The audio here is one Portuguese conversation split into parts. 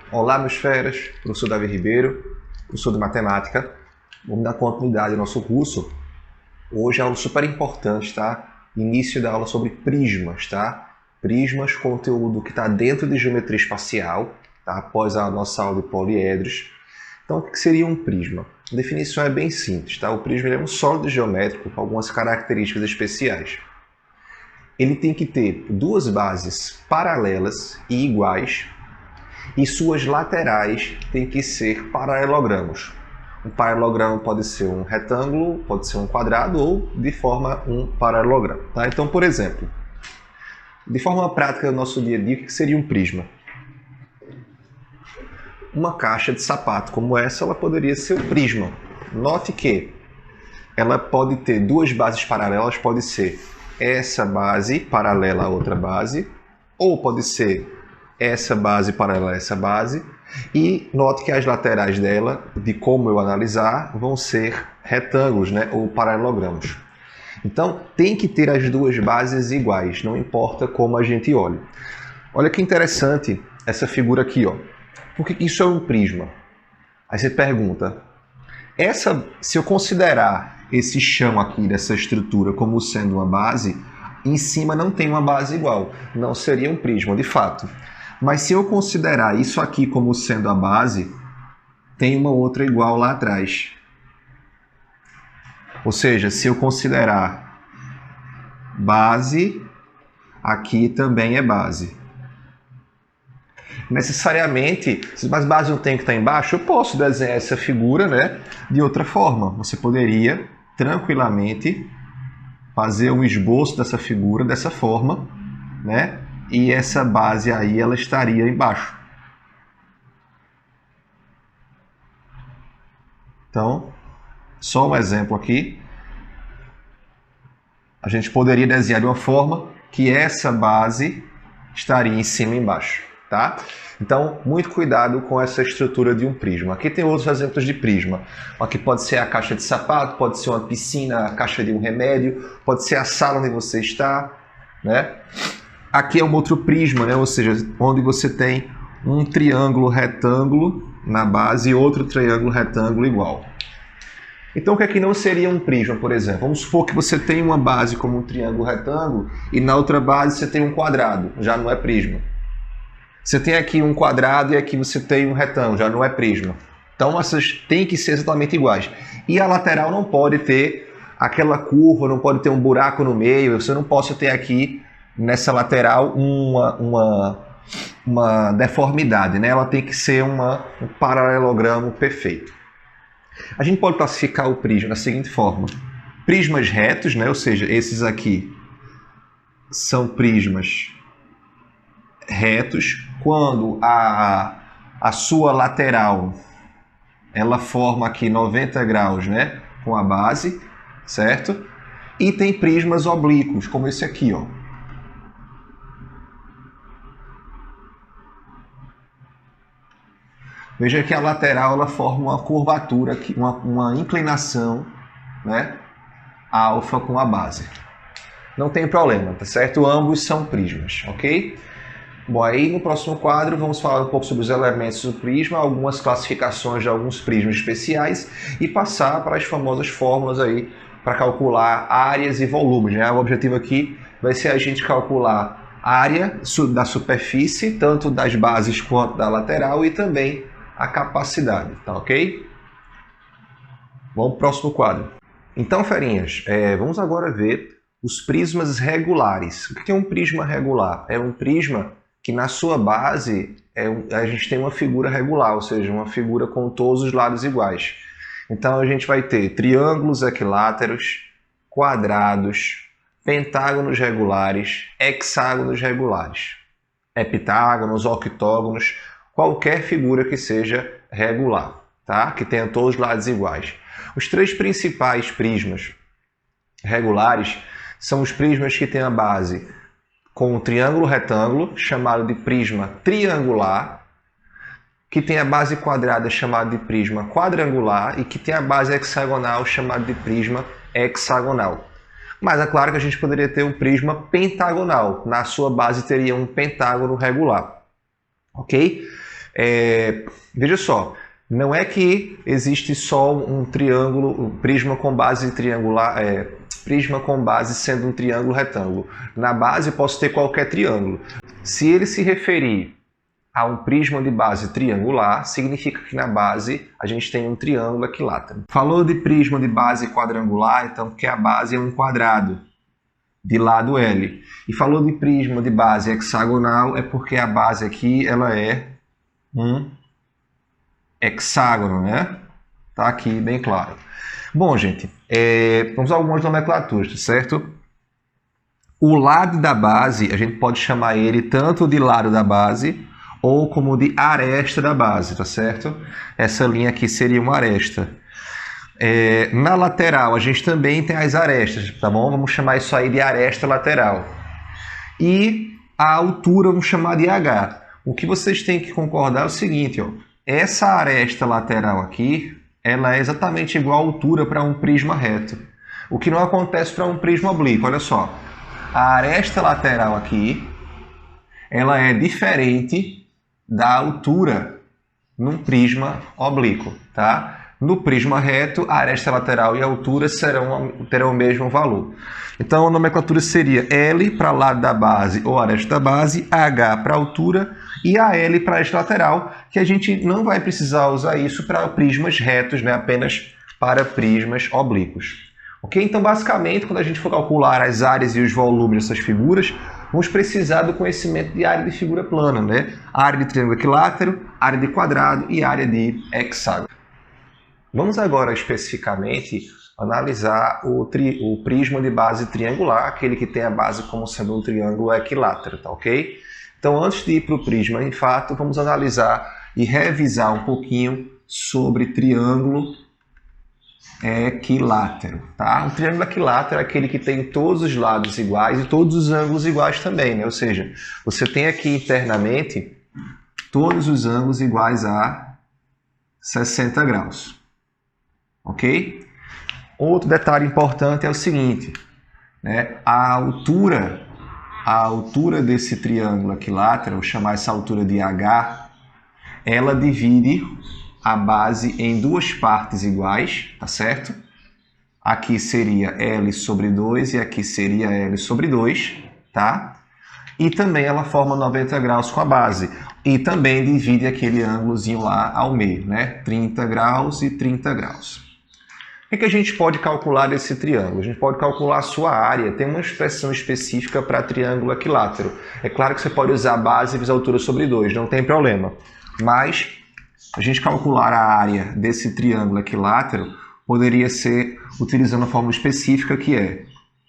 Olá, meus feras, professor Davi Ribeiro, professor de matemática. Vamos dar continuidade ao nosso curso. Hoje é aula super importante, tá? Início da aula sobre prismas, tá? Prismas, conteúdo que está dentro de geometria espacial, tá? Após a nossa aula de poliedros. Então, o que seria um prisma? A definição é bem simples, tá? O prisma é um sólido geométrico com algumas características especiais. Ele tem que ter duas bases paralelas e iguais, e suas laterais têm que ser paralelogramos. Um paralelogramo pode ser um retângulo, pode ser um quadrado ou de forma um paralelogramo. Tá? Então, por exemplo, de forma prática no nosso dia a dia, o que seria um prisma? Uma caixa de sapato como essa, ela poderia ser um prisma. Note que ela pode ter duas bases paralelas, pode ser essa base paralela a outra base, ou pode ser essa base paralela a essa base, e note que as laterais dela, de como eu analisar, vão ser retângulos, né, ou paralelogramos. Então, tem que ter as duas bases iguais, não importa como a gente olhe. Olha que interessante essa figura aqui, ó. Por que isso é um prisma? Aí você pergunta, se eu considerar esse chão aqui dessa estrutura como sendo uma base, em cima não tem uma base igual, não seria um prisma de fato. Mas se eu considerar isso aqui como sendo a base, tem uma outra igual lá atrás. Ou seja, se eu considerar base, aqui também é base. Necessariamente, se as bases não têm que estar embaixo, eu posso desenhar essa figura, né, de outra forma. Você poderia tranquilamente fazer um esboço dessa figura dessa forma, né? E essa base aí, ela estaria embaixo. Então, só um exemplo aqui. A gente poderia desenhar de uma forma que essa base estaria em cima e embaixo, tá? Então, muito cuidado com essa estrutura de um prisma. Aqui tem outros exemplos de prisma. Aqui pode ser a caixa de sapato, pode ser uma piscina, a caixa de um remédio, pode ser a sala onde você está, né? Aqui é um outro prisma, né? Ou seja, onde você tem um triângulo retângulo na base e outro triângulo retângulo igual. Então, o que aqui não seria um prisma, por exemplo? Vamos supor que você tem uma base como um triângulo retângulo e na outra base você tem um quadrado, já não é prisma. Você tem aqui um quadrado e aqui você tem um retângulo, já não é prisma. Então, essas têm que ser exatamente iguais. E a lateral não pode ter aquela curva, não pode ter um buraco no meio, você não pode ter aqui nessa lateral uma deformidade, né? Ela tem que ser um paralelogramo perfeito. A gente pode classificar o prisma da seguinte forma. Prismas retos, né? Ou seja, esses aqui são prismas retos, quando a sua lateral ela forma aqui 90 graus, né? Com a base, certo? E tem prismas oblíquos, como esse aqui, ó. Veja que a lateral ela forma uma curvatura, aqui, uma inclinação, né, alfa com a base. Não tem problema, tá certo? Ambos são prismas, ok? Bom, aí no próximo quadro vamos falar um pouco sobre os elementos do prisma, algumas classificações de alguns prismas especiais e passar para as famosas fórmulas aí para calcular áreas e volumes, né? O objetivo aqui vai ser a gente calcular a área da superfície, tanto das bases quanto da lateral e também a capacidade, tá ok? Vamos para o próximo quadro. Então, ferinhas, vamos agora ver os prismas regulares. O que é um prisma regular? É um prisma que na sua base a gente tem uma figura regular, ou seja, uma figura com todos os lados iguais. Então a gente vai ter triângulos equiláteros, quadrados, pentágonos regulares, hexágonos regulares, heptágonos, octógonos, qualquer figura que seja regular, tá? Que tenha todos os lados iguais. Os três principais prismas regulares são os prismas que têm a base com um triângulo retângulo, chamado de prisma triangular, que tem a base quadrada, chamado de prisma quadrangular, e que tem a base hexagonal, chamado de prisma hexagonal. Mas é claro que a gente poderia ter um prisma pentagonal. Na sua base teria um pentágono regular. Ok? Veja só, não é que existe só um triângulo, um prisma com base triangular, prisma com base sendo um triângulo retângulo. Na base eu posso ter qualquer triângulo. Se ele se referir a um prisma de base triangular, significa que na base a gente tem um triângulo equilátero. Falou de prisma de base quadrangular, então porque a base é um quadrado de lado L. E falou de prisma de base hexagonal, é porque a base aqui ela é um hexágono, né? Tá aqui bem claro. Bom, gente, vamos a algumas nomenclaturas, certo? O lado da base, a gente pode chamar ele tanto de lado da base ou como de aresta da base, tá certo? Essa linha aqui seria uma aresta. Na lateral, a gente também tem as arestas, tá bom? Vamos chamar isso aí de aresta lateral. E a altura vamos chamar de H. O que vocês têm que concordar é o seguinte, ó. Essa aresta lateral aqui, ela é exatamente igual à altura para um prisma reto. O que não acontece para um prisma oblíquo, olha só. A aresta lateral aqui, ela é diferente da altura num prisma oblíquo, tá? No prisma reto, a aresta lateral e a altura terão o mesmo valor. Então, a nomenclatura seria L para lado da base ou aresta da base, H para altura e AL para aresta lateral, que a gente não vai precisar usar isso para prismas retos, né? Apenas para prismas oblíquos. Ok? Então, basicamente, quando a gente for calcular as áreas e os volumes dessas figuras, vamos precisar do conhecimento de área de figura plana, né? Área de triângulo equilátero, área de quadrado e área de hexágono. Vamos agora especificamente analisar o prisma de base triangular, aquele que tem a base como sendo um triângulo equilátero, tá ok? Então, antes de ir para o prisma em fato, vamos analisar e revisar um pouquinho sobre triângulo equilátero, tá? Um triângulo equilátero é aquele que tem todos os lados iguais e todos os ângulos iguais também, né? Ou seja, você tem aqui internamente todos os ângulos iguais a 60 graus, ok? Outro detalhe importante é o seguinte, né? A altura desse triângulo equilátero, vou chamar essa altura de H, ela divide a base em duas partes iguais, tá certo? Aqui seria L sobre 2 e aqui seria L sobre 2, tá? E também ela forma 90 graus com a base. E também divide aquele ângulozinho lá ao meio, né? 30 graus e 30 graus. O que a gente pode calcular desse triângulo? A gente pode calcular a sua área. Tem uma expressão específica para triângulo equilátero. É claro que você pode usar a base vezes a altura sobre 2, não tem problema. Mas a gente calcular a área desse triângulo equilátero poderia ser utilizando a fórmula específica que é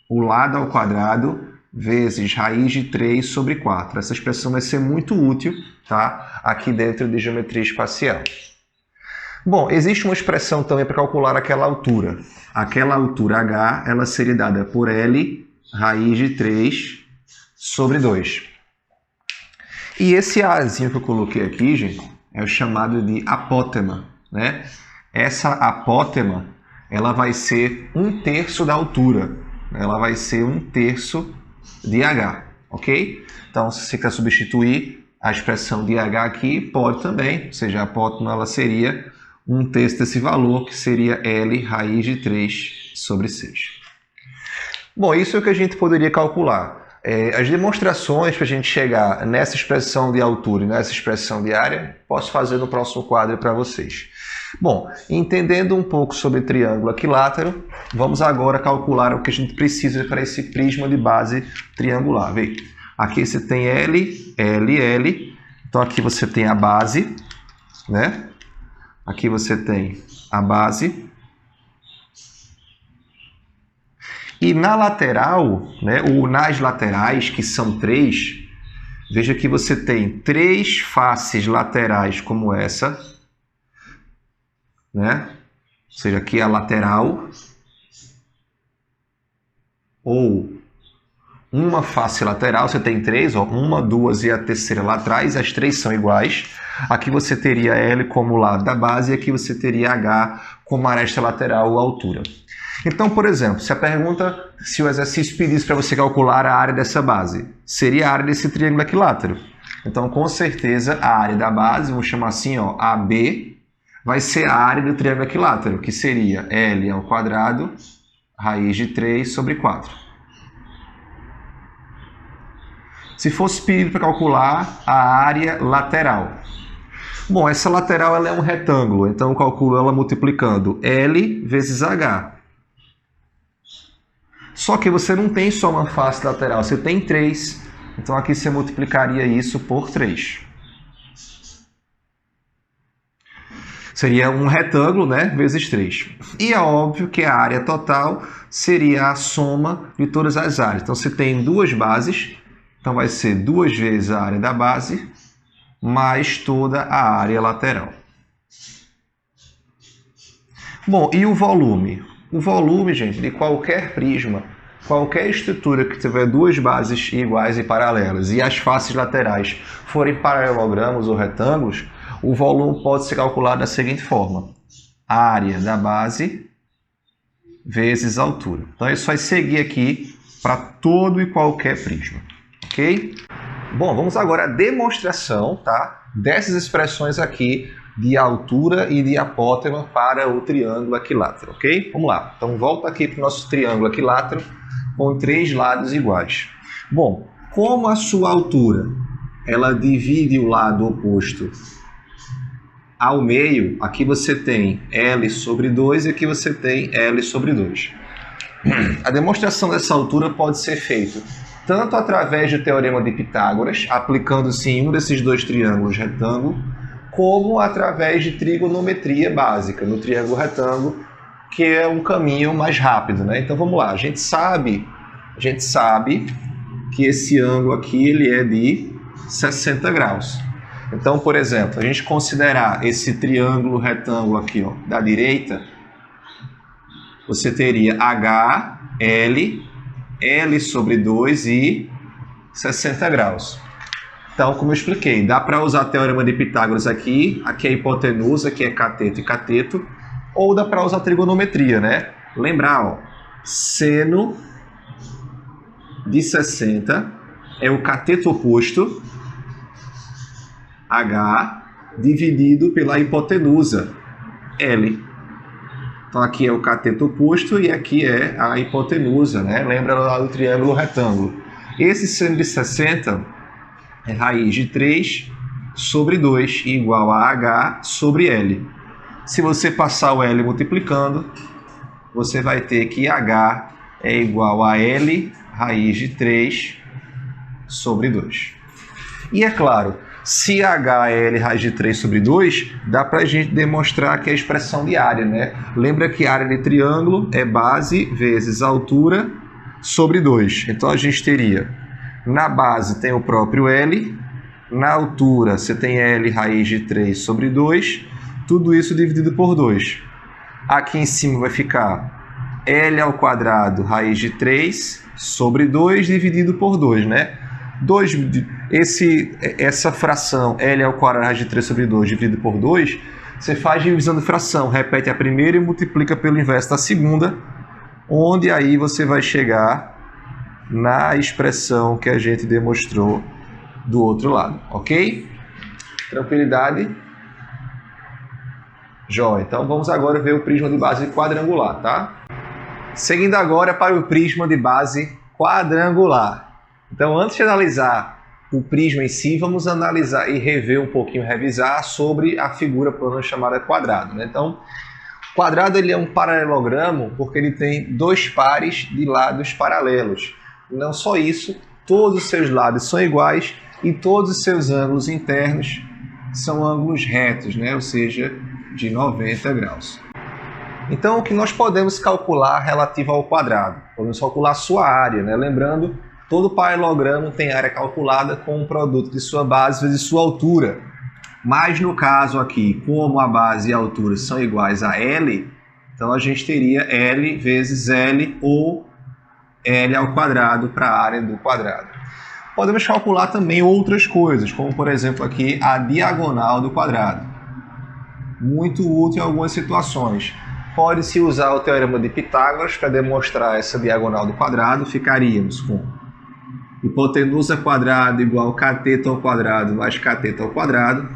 o lado ao quadrado vezes raiz de 3 sobre 4. Essa expressão vai ser muito útil, tá? Aqui dentro de geometria espacial. Bom, existe uma expressão também para calcular aquela altura. Aquela altura H, ela seria dada por L raiz de 3 sobre 2. E esse Azinho que eu coloquei aqui, gente, é o chamado de apótema, né? Essa apótema, ela vai ser 1/3 da altura. Ela vai ser 1/3 de H, ok? Então, se você quer substituir a expressão de H aqui, pode também. Ou seja, a apótema ela seria 1/3 desse valor, que seria L raiz de 3 sobre 6. Bom, isso é o que a gente poderia calcular. As demonstrações para a gente chegar nessa expressão de altura e nessa expressão de área, posso fazer no próximo quadro para vocês. Bom, entendendo um pouco sobre triângulo equilátero, vamos agora calcular o que a gente precisa para esse prisma de base triangular. Vê, aqui você tem L, L, L. Então aqui você tem a base, né? Aqui você tem a base. E na lateral, né, ou nas laterais, que são 3, veja que você tem 3 faces laterais como essa, né? Ou seja, aqui é a lateral, ou uma face lateral, você tem 3, ó, 1, 2 e a terceira lá atrás, as 3 são iguais. Aqui você teria L como lado da base e aqui você teria H como aresta lateral ou altura. Então, por exemplo, se o exercício pedisse para você calcular a área dessa base, seria a área desse triângulo equilátero. Então, com certeza, a área da base, vamos chamar assim, ó, AB, vai ser a área do triângulo equilátero, que seria L ao quadrado, raiz de 3 sobre 4. Se fosse pedido para calcular a área lateral. Bom, essa lateral ela é um retângulo, então eu calculo ela multiplicando L vezes H. Só que você não tem só uma face lateral, você tem 3. Então aqui você multiplicaria isso por 3. Seria um retângulo, né, vezes 3. E é óbvio que a área total seria a soma de todas as áreas. Então você tem duas bases, então vai ser 2 vezes a área da base, mais toda a área lateral. Bom, e o volume? O volume, gente, de qualquer prisma, qualquer estrutura que tiver duas bases iguais e paralelas e as faces laterais forem paralelogramos ou retângulos, o volume pode ser calculado da seguinte forma: a área da base vezes a altura. Então isso vai seguir aqui para todo e qualquer prisma, ok? Bom, vamos agora à demonstração, tá, dessas expressões aqui de altura e de apótema para o triângulo equilátero, ok? Vamos lá. Então volta aqui para o nosso triângulo equilátero com 3 lados iguais. Bom, como a sua altura ela divide o lado oposto ao meio, aqui você tem L sobre 2 e aqui você tem L sobre 2. A demonstração dessa altura pode ser feita tanto através do teorema de Pitágoras, aplicando-se em um desses dois triângulos retângulo, como através de trigonometria básica no triângulo retângulo, que é um caminho mais rápido, né? Então vamos lá, a gente sabe que esse ângulo aqui ele é de 60 graus. Então, por exemplo, a gente considerar esse triângulo retângulo aqui, ó, da direita, você teria H, L sobre 2 e 60 graus. Então, como eu expliquei, dá para usar o teorema de Pitágoras aqui é a hipotenusa, aqui é cateto e cateto, ou dá para usar a trigonometria, né? Lembrar, ó, seno de 60 é o cateto oposto, H, dividido pela hipotenusa, L. Então aqui é o cateto oposto e aqui é a hipotenusa, né? Lembra lá do triângulo retângulo. Esse seno de 60 é raiz de 3 sobre 2 igual a H sobre L. Se você passar o L multiplicando, você vai ter que H é igual a L raiz de 3 sobre 2. E é claro, se H é L raiz de 3 sobre 2, dá para a gente demonstrar que é a expressão de área, né? Lembra que a área de triângulo é base vezes altura sobre 2. Então a gente teria, na base tem o próprio L, na altura você tem L raiz de 3 sobre 2, tudo isso dividido por 2. Aqui em cima vai ficar L ao quadrado raiz de 3 sobre 2 dividido por 2, né? Essa fração L ao quadrado raiz de 3 sobre 2 dividido por 2, você faz divisão de fração, repete a primeira e multiplica pelo inverso da segunda, onde aí você vai chegar na expressão que a gente demonstrou do outro lado, ok? Tranquilidade? Jóia. Então vamos agora ver o prisma de base quadrangular, tá? Seguindo agora para o prisma de base quadrangular. Então, antes de analisar o prisma em si, vamos analisar e rever um pouquinho, revisar sobre a figura plana chamada quadrado, né? Então, o quadrado ele é um paralelogramo porque ele tem 2 pares de lados paralelos. Não só isso, todos os seus lados são iguais e todos os seus ângulos internos são ângulos retos, né? Ou seja, de 90 graus. Então, o que nós podemos calcular relativo ao quadrado? Podemos calcular a sua área, né? Lembrando, todo paralelogramo tem área calculada com o produto de sua base vezes sua altura. Mas no caso aqui, como a base e a altura são iguais a L, então a gente teria L vezes L ou L ao quadrado para a área do quadrado. Podemos calcular também outras coisas, como por exemplo aqui a diagonal do quadrado. Muito útil em algumas situações. Pode-se usar o teorema de Pitágoras para demonstrar essa diagonal do quadrado, ficaríamos com hipotenusa quadrada igual cateto ao quadrado mais cateto ao quadrado,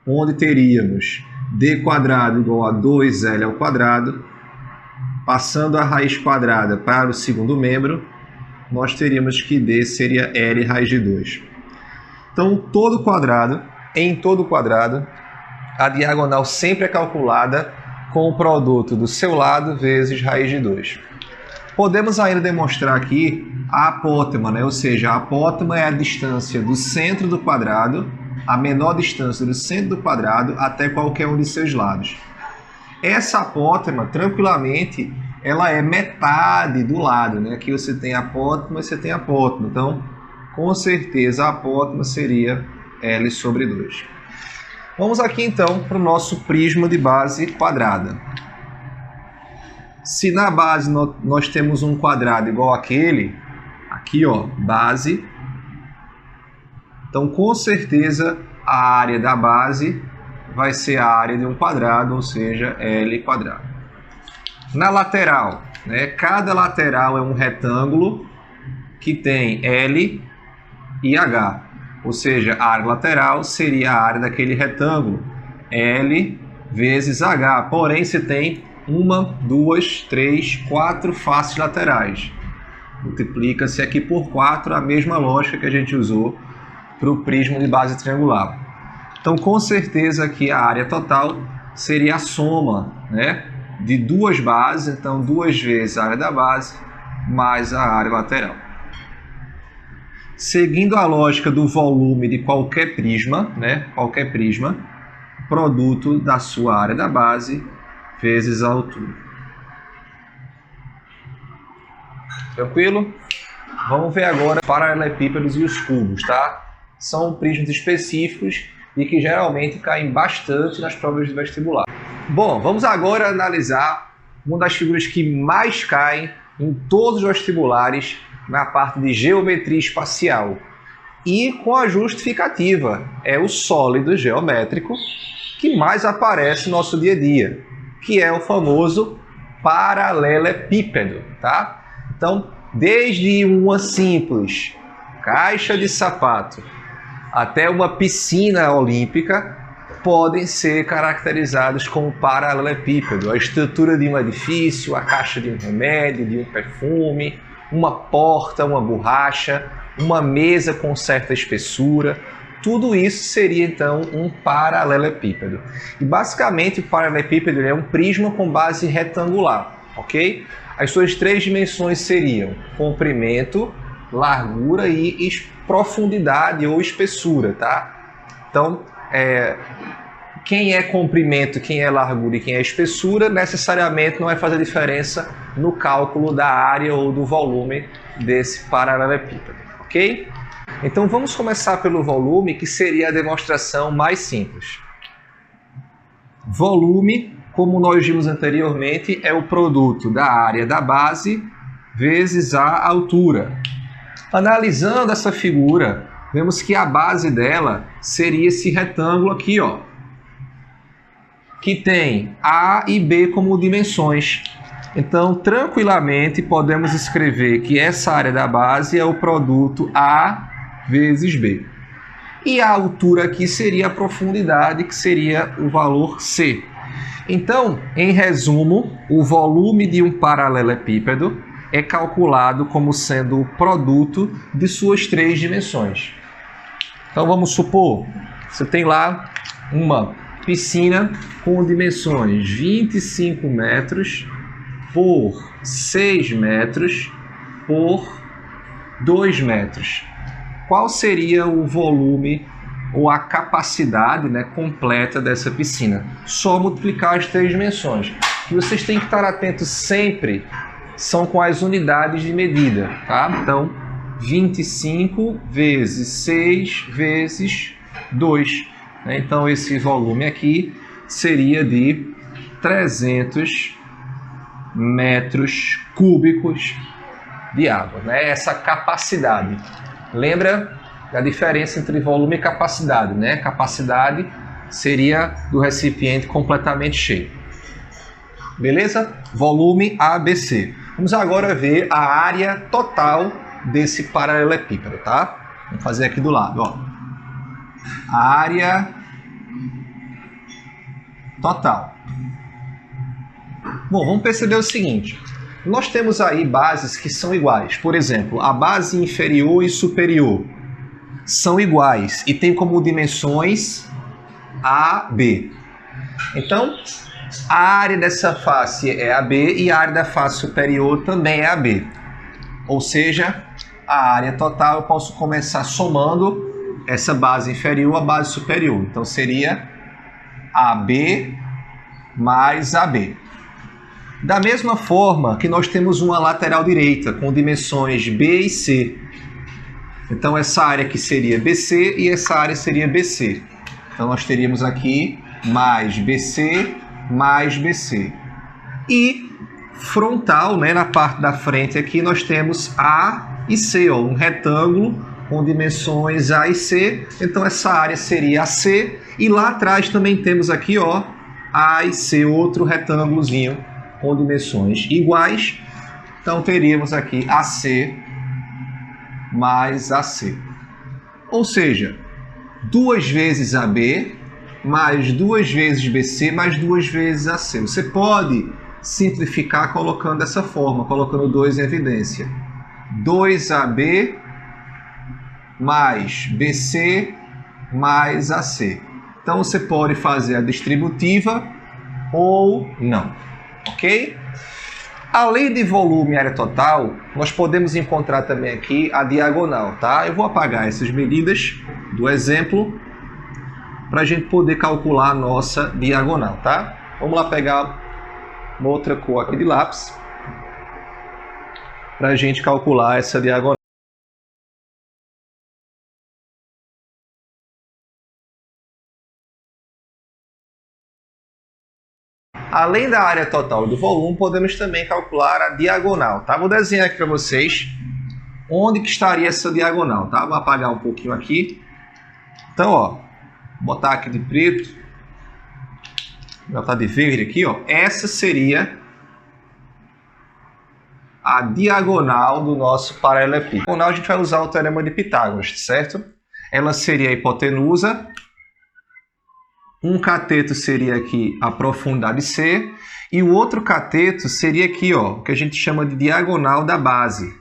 onde teríamos d quadrado igual a 2L ao quadrado, passando a raiz quadrada para o segundo membro, nós teríamos que d seria L raiz de 2. Então, em todo quadrado, a diagonal sempre é calculada com o produto do seu lado vezes raiz de 2. Podemos ainda demonstrar aqui a apótema, né? Ou seja, a apótema é a distância do centro do quadrado, a menor distância do centro do quadrado até qualquer um de seus lados. Essa apótema, tranquilamente, ela é metade do lado, né? Aqui você tem apótema e você tem apótema. Então, com certeza, a apótema seria L sobre 2. Vamos aqui, então, para o nosso prisma de base quadrada. Se na base nós temos um quadrado igual àquele, aqui, ó, base, então, com certeza, a área da base vai ser a área de um quadrado, ou seja, L quadrado. Na lateral, né, cada lateral é um retângulo que tem L e H. Ou seja, a área lateral seria a área daquele retângulo, L vezes H. Porém, se tem 1, 2, 3, 4 faces laterais. Multiplica-se aqui por 4, a mesma lógica que a gente usou para o prisma de base triangular. Então, com certeza, aqui a área total seria a soma, né, de duas bases. Então, 2 vezes a área da base mais a área lateral. Seguindo a lógica do volume de qualquer prisma, né, produto da sua área da base vezes a altura. Tranquilo? Vamos ver agora paralelepípedos e os cubos, tá? São prismas específicos e que geralmente caem bastante nas provas de vestibular. Bom, vamos agora analisar uma das figuras que mais caem em todos os vestibulares na parte de geometria espacial. E com a justificativa, é o sólido geométrico que mais aparece no nosso dia a dia, que é o famoso paralelepípedo, tá? Então, desde uma simples caixa de sapato até uma piscina olímpica podem ser caracterizados como paralelepípedo. A estrutura de um edifício, a caixa de um remédio, de um perfume, uma porta, uma borracha, uma mesa com certa espessura, tudo isso seria então um paralelepípedo. E basicamente o paralelepípedo é um prisma com base retangular, ok? As suas 3 dimensões seriam comprimento, largura e profundidade ou espessura, tá? Então, quem é comprimento, quem é largura e quem é espessura, necessariamente não vai fazer diferença no cálculo da área ou do volume desse paralelepípedo, ok? Então vamos começar pelo volume, que seria a demonstração mais simples. Volume, como nós vimos anteriormente, é o produto da área da base vezes a altura. Analisando essa figura, vemos que a base dela seria esse retângulo aqui, ó, que tem A e B como dimensões. Então, tranquilamente, podemos escrever que essa área da base é o produto A vezes B. E a altura aqui seria a profundidade, que seria o valor C. Então, em resumo, o volume de um paralelepípedo é calculado como sendo o produto de suas 3 dimensões. Então, vamos supor, você tem lá uma piscina com dimensões 25 metros por 6 metros por 2 metros. Qual seria o volume ou a capacidade, né, completa dessa piscina? Só multiplicar as 3 dimensões. O que vocês têm que estar atentos sempre são com as unidades de medida, tá? Então, 25 vezes 6 vezes 2. Né? Então, esse volume aqui seria de 300 metros cúbicos de água, né? Essa capacidade. Lembra da diferença entre volume e capacidade, né? Capacidade seria do recipiente completamente cheio. Beleza? Volume ABC. Vamos agora ver a área total desse paralelepípedo, tá? Vamos fazer aqui do lado, ó. Área total. Bom, vamos perceber o seguinte. Nós temos aí bases que são iguais. Por exemplo, a base inferior e superior são iguais e tem como dimensões AB. Então, a área dessa face é AB e a área da face superior também é AB. Ou seja, a área total eu posso começar somando essa base inferior à base superior. Então, seria AB mais AB. Da mesma forma que nós temos uma lateral direita com dimensões B e C. Então, essa área aqui seria BC e essa área seria BC. Então, nós teríamos aqui mais BC mais BC. E frontal, né, na parte da frente aqui, nós temos A e C, ó, um retângulo com dimensões A e C. Então, essa área seria AC. E lá atrás também temos aqui, ó, A e C, outro retângulozinho com dimensões iguais. Então, teríamos aqui AC mais AC. Ou seja, 2 vezes AB mais 2 vezes BC mais 2 vezes AC. Você pode simplificar colocando dessa forma, colocando 2 em evidência. 2AB mais BC mais AC. Então, você pode fazer a distributiva ou não, ok? Além de volume e área total, nós podemos encontrar também aqui a diagonal, tá? Eu vou apagar essas medidas do exemplo para a gente poder calcular a nossa diagonal, tá? Vamos lá pegar uma outra cor aqui de lápis para a gente calcular essa diagonal. Além da área total do volume, podemos também calcular a diagonal, tá? Vou desenhar aqui para vocês onde que estaria essa diagonal, tá? Vou apagar um pouquinho aqui. Então, ó, vou botar aqui de preto, vou botar de verde aqui, ó. Essa seria a diagonal do nosso paralelepípedo. A diagonal a gente vai usar o teorema de Pitágoras, certo? Ela seria a hipotenusa. Um cateto seria aqui a profundidade C e o outro cateto seria aqui, ó, que a gente chama de diagonal da base.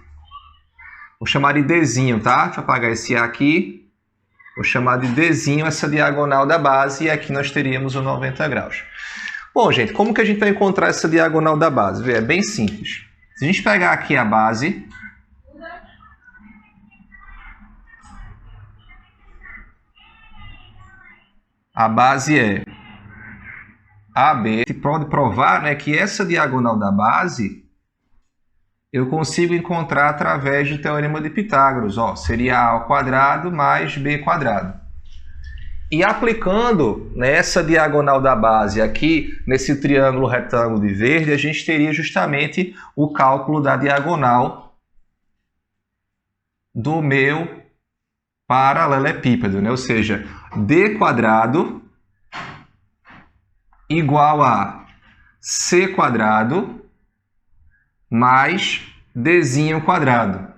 Vou chamar de Dzinho, tá? Deixa eu apagar esse A aqui. Vou chamar de Dzinho essa diagonal da base e aqui nós teríamos o 90 graus. Bom, gente, como que a gente vai encontrar essa diagonal da base? É bem simples. Se a gente pegar aqui a base, a base é AB. Se pode provar, né, que essa diagonal da base eu consigo encontrar através do teorema de Pitágoras. Ó, seria A ao quadrado mais B quadrado. E aplicando nessa diagonal da base aqui, nesse triângulo retângulo de verde, a gente teria justamente o cálculo da diagonal do meu paralelepípedo, né? Ou seja, D quadrado igual a C quadrado mais Dzinho quadrado.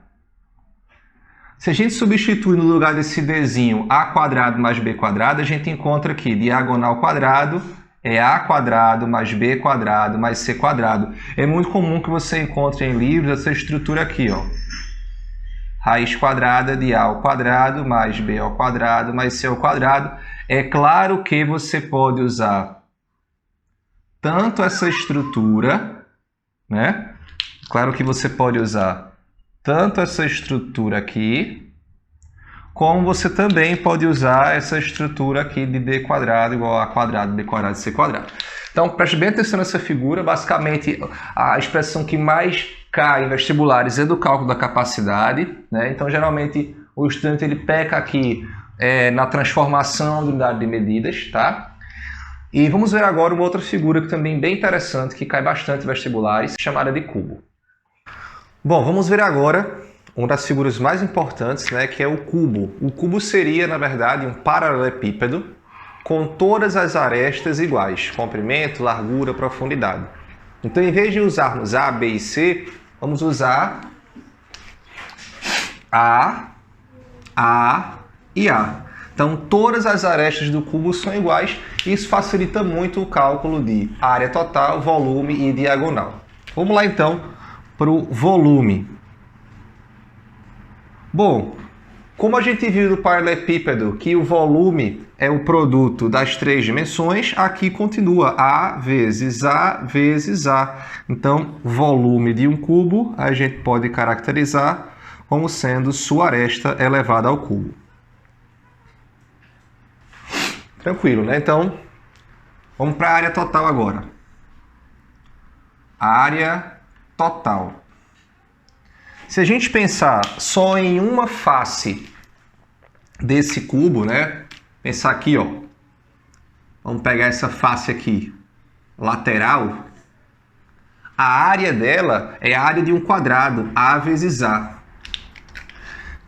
Se a gente substituir no lugar desse Dzinho A quadrado mais B quadrado, a gente encontra aqui diagonal quadrado é A quadrado mais B quadrado mais C quadrado. É muito comum que você encontre em livros essa estrutura aqui, ó. Raiz quadrada de A ao quadrado mais B ao quadrado mais C ao quadrado. É claro que você pode usar tanto essa estrutura, né? Claro que você pode usar tanto essa estrutura aqui, como você também pode usar essa estrutura aqui de D quadrado igual a A quadrado, B quadrado, C quadrado. Então, preste bem atenção nessa figura. Basicamente, a expressão que mais cai em vestibulares é do cálculo da capacidade, né? Então, geralmente, o estudante ele peca aqui na transformação de unidade de medidas, tá? E vamos ver agora uma outra figura que também é bem interessante, que cai bastante em vestibulares, chamada de cubo. Bom, vamos ver agora uma das figuras mais importantes, né, que é o cubo. O cubo seria, na verdade, um paralelepípedo com todas as arestas iguais, comprimento, largura, profundidade. Então, em vez de usarmos A, B e C, vamos usar A e A. Então, todas as arestas do cubo são iguais. Isso facilita muito o cálculo de área total, volume e diagonal. Vamos lá, então, para o volume. Bom, como a gente viu do paralelepípedo que o volume é o produto das 3 dimensões, aqui continua A vezes A vezes A. Então, volume de um cubo a gente pode caracterizar como sendo sua aresta elevada ao cubo. Tranquilo, né? Então, vamos para a área total agora. Área total. Se a gente pensar só em uma face desse cubo, né? Pensar aqui, ó. Vamos pegar essa face aqui, lateral. A área dela é a área de um quadrado, A vezes A.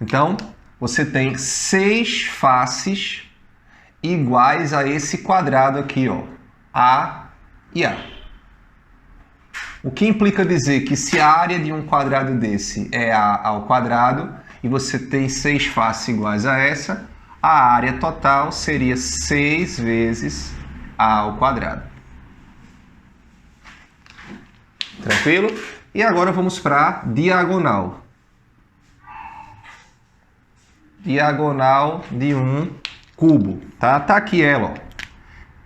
Então, você tem 6 faces iguais a esse quadrado aqui, ó. A e A. O que implica dizer que se a área de um quadrado desse é A ao quadrado e você tem 6 faces iguais a essa, a área total seria 6 vezes A ao quadrado. Tranquilo? E agora vamos para a diagonal. Diagonal de um cubo. Tá aqui ela, ó.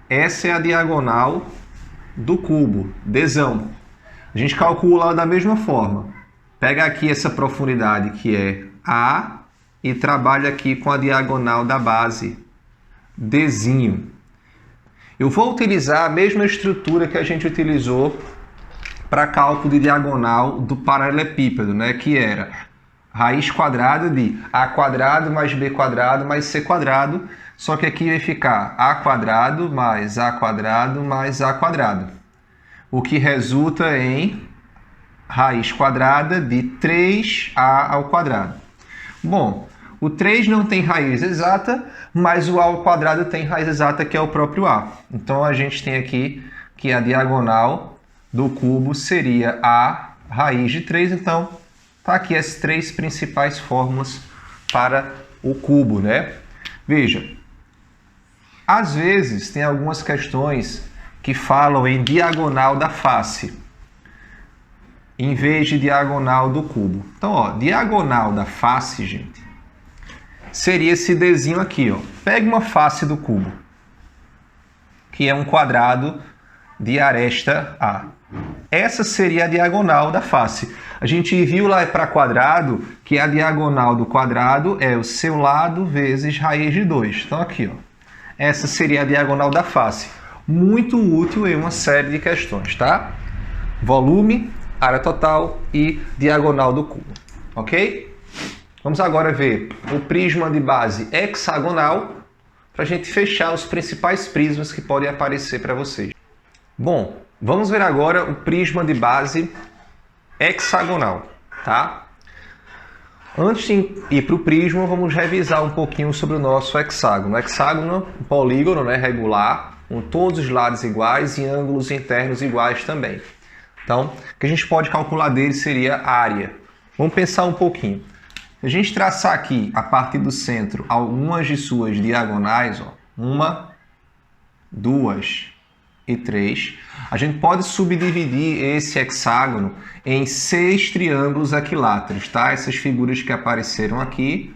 Essa é a diagonal do cubo, Dzão. A gente calcula da mesma forma. Pega aqui essa profundidade que é A e trabalha aqui com a diagonal da base, Dzinho. Eu vou utilizar a mesma estrutura que a gente utilizou para cálculo de diagonal do paralelepípedo, né? Que era raiz quadrada de A quadrado mais B quadrado mais C quadrado. Só que aqui vai ficar A quadrado mais A quadrado mais A quadrado. O que resulta em raiz quadrada de 3A ao quadrado. Bom, o 3 não tem raiz exata, mas o A ao quadrado tem raiz exata, que é o próprio A. Então, a gente tem aqui que a diagonal do cubo seria A raiz de 3. Então, tá aqui as 3 principais fórmulas para o cubo, né? Veja, às vezes tem algumas questões que falam em diagonal da face, em vez de diagonal do cubo. Então, ó, diagonal da face, gente, seria esse Dzinho aqui, ó. Pega uma face do cubo, que é um quadrado de aresta A. Essa seria a diagonal da face. A gente viu lá para quadrado que a diagonal do quadrado é o seu lado vezes raiz de 2. Então, aqui, ó. Essa seria a diagonal da face. Muito útil em uma série de questões, tá? Volume, área total e diagonal do cubo, ok? Vamos agora ver o prisma de base hexagonal para a gente fechar os principais prismas que podem aparecer para vocês. Bom, vamos ver agora o prisma de base hexagonal, tá? Antes de ir para o prisma, vamos revisar um pouquinho sobre o nosso hexágono. O hexágono, um polígono, né, regular, com todos os lados iguais e ângulos internos iguais também. Então, o que a gente pode calcular dele seria a área. Vamos pensar um pouquinho. Se a gente traçar aqui, a partir do centro, algumas de suas diagonais, ó, 1, 2 e 3, a gente pode subdividir esse hexágono em 6 triângulos equiláteros, tá? Essas figuras que apareceram aqui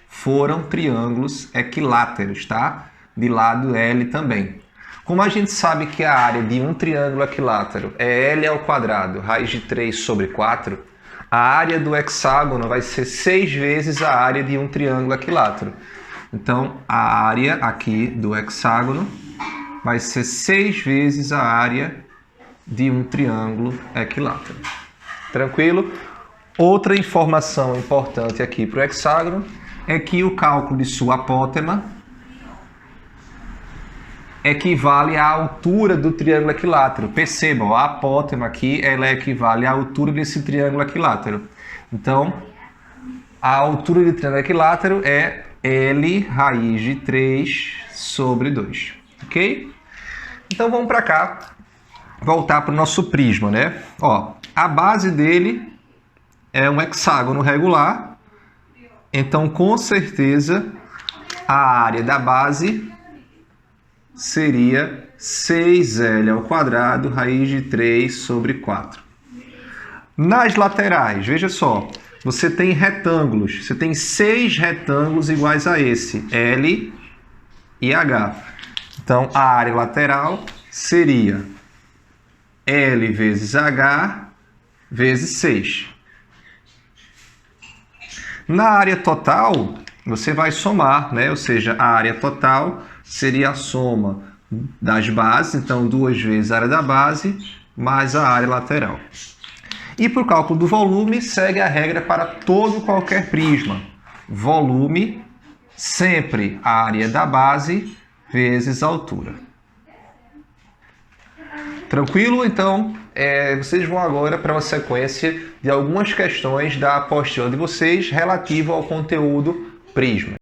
foram triângulos equiláteros, tá? De lado L também. Como a gente sabe que a área de um triângulo equilátero é L ao quadrado, raiz de 3 sobre 4, a área do hexágono vai ser 6 vezes a área de um triângulo equilátero. Então, a área aqui do hexágono vai ser 6 vezes a área de um triângulo equilátero. Tranquilo? Outra informação importante aqui para o hexágono é que o cálculo de sua apótema equivale à altura do triângulo equilátero. Percebam, a apótema aqui ela equivale à altura desse triângulo equilátero. Então, a altura do triângulo equilátero é L raiz de 3 sobre 2. Ok? Então, vamos para cá, voltar para o nosso prisma, né? Ó, a base dele é um hexágono regular Então, com certeza, a área da base seria 6L² raiz de 3 sobre 4. Nas laterais, veja só, você tem retângulos. Você tem 6 retângulos iguais a esse, L e H. Então, a área lateral seria L vezes H vezes 6. Na área total, você vai somar, né? Ou seja, a área total seria a soma das bases, então 2 vezes a área da base mais a área lateral. E para o cálculo do volume, segue a regra para todo e qualquer prisma. Volume, sempre a área da base vezes a altura. Tranquilo? Então, vocês vão agora para uma sequência de algumas questões da apostila de vocês relativo ao conteúdo prisma.